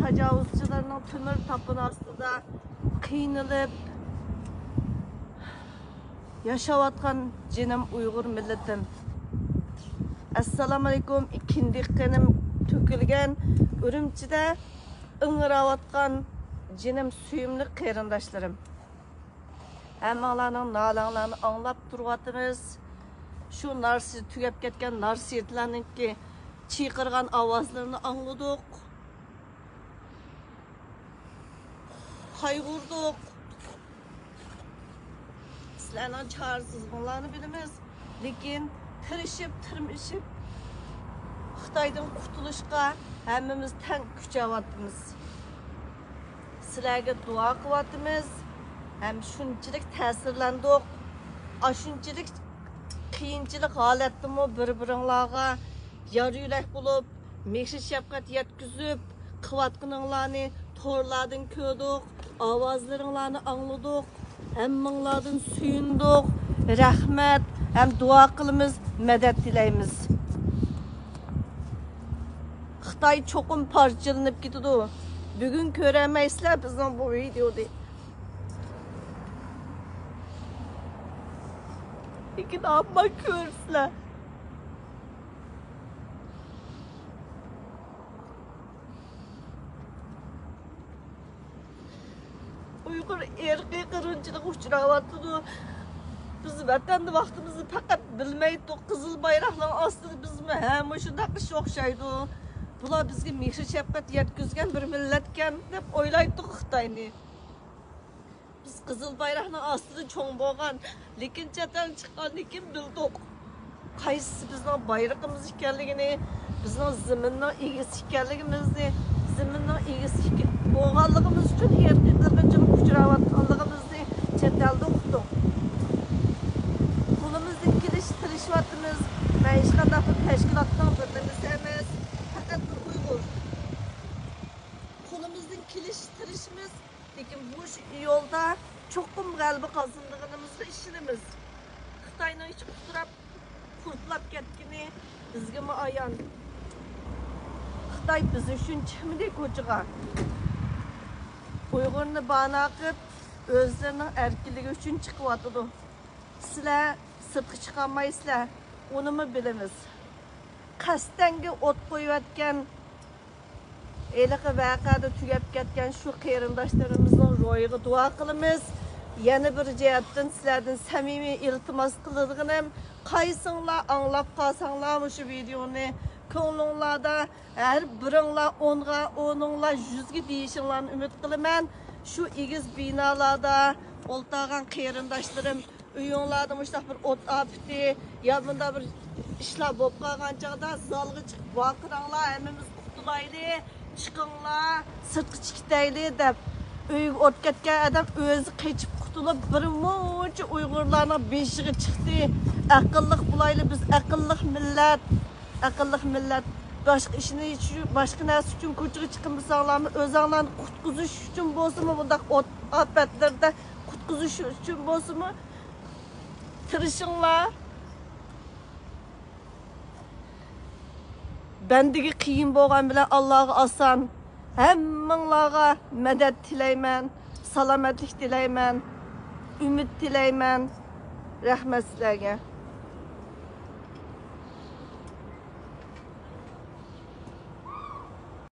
təcavüzçilərinin tümür tapın aslında qiynalıb yaşayotgan cinim Uyghur milletim. Assalamu alaikum. İkindi qenim tökülgen Ürümçide ıngıravatgan cinim suyumlu qeyrindaşlarım. Həmmanlarının nalanlarını anlap durvatımız. Şu narsiz tügep ketken narsiyetlerinin ki çiğkırgan avazlarını anladık. Kaygırdık. Sizlerden çağrısızlıklarını bilimiz. Lekin tırışıp tırmışıp Xitaydan kurtuluşqa hemmimiz tən küçəvatımız. Sizlərə dua qıvatımız. Hem şunçilik təsirləndik. Aşunçilik qiyinçilik halatdımı bir-birinlarga yar yürək bulub, mehri şəfqət yetkizib, qıvatqınlarını torlardan kördük, avazlarını anladık, hemminglardan suyunduq, rəhmət, hem dua qılımız, mədət diləyimiz. Xitay çoxum parçalanıb gididu. Bugün görəməysizlər bizden bu videoda. Lekin amma görsünlər. Uyghur erki qırınçılık uçuravatıdı. Biz vatanda vaxtımızı faqat bilmeydik. Qızıl bayraqların astında biz mi hem şundaq iş oxşaydı. Bular bizga mehr shafqat yetkazgan bir millatkan deb o'ylaydik Xitoyni. Biz qizil bayroqning ostida cho'ng bo'lgan, lekin chetdan chiqqandan keyin bildik. Qaysi bizning bayrog'imiz ekanligini, bizning zaminning egasi ekanligimizni, zaminning egasi bo'lganligimiz uchun erkaklarga uchrayotganligimizni chetdan uqdik. Qo'limizdan kelish tirishvatimiz, va hech qanday tashkilotdan birimiz emas. Kolumuzdan kiliştirişimiz, lekin bu yolda çoxum qalbi qazandığımızda işimiz. Xitayning hiç quturab, kurtlab ketgini bizga ayan. Xitay biz uchun chiqmadi ko'chaga. Uyg'urni bana qilib, o'zlarining erkinligi uchun chiqyapti. Sizlar sirtqa chiqolmaysizlar, unimi bilamiz. Qasdanga o't qo'yayotgan eliqi vaqada tugab ketgan shu qarindoshlarimizni ro'yiga duo qilamiz. Yana bir jihatdan sizlardan samimiy iltimos qiladiganim, qaysinglar anglab qolsanglar shu videoni ko'nglinglarda har biringlar 10ga, 10inglar 100ga deyishinglarni umid qilaman. Shu egiz binolarda o'ltagan qarindoshlarim uyinglarda mushtoq bir o't afti, ya bunda bir ishlar bo'lib qolgan chog'da zalga chiqib vaqiranglar, hammamiz qutulayli, chiqinglar, sirtqa chiqitayli deb uyga o't ketgan odam o'zi qechib qutulib bir muncha Uyg'urlarning beshiga chiqdi. Aqlliq bo'layli, biz aqlliq millat. Başqa ishni boshqa narsa uchun ko'chaga chiqmasanglarmi, o'zinglarni qutqizish uchun bo'lsa-mi, bundaq o't ofatlarda qutqizish uchun bo'lsa-mi, tirishinglar. Bendigi qiyin bo'lgan bilan Allohga oson. Hammanglarga madad tilayman, salomatlik tilayman, umid tilayman. Rahmat sizlarga.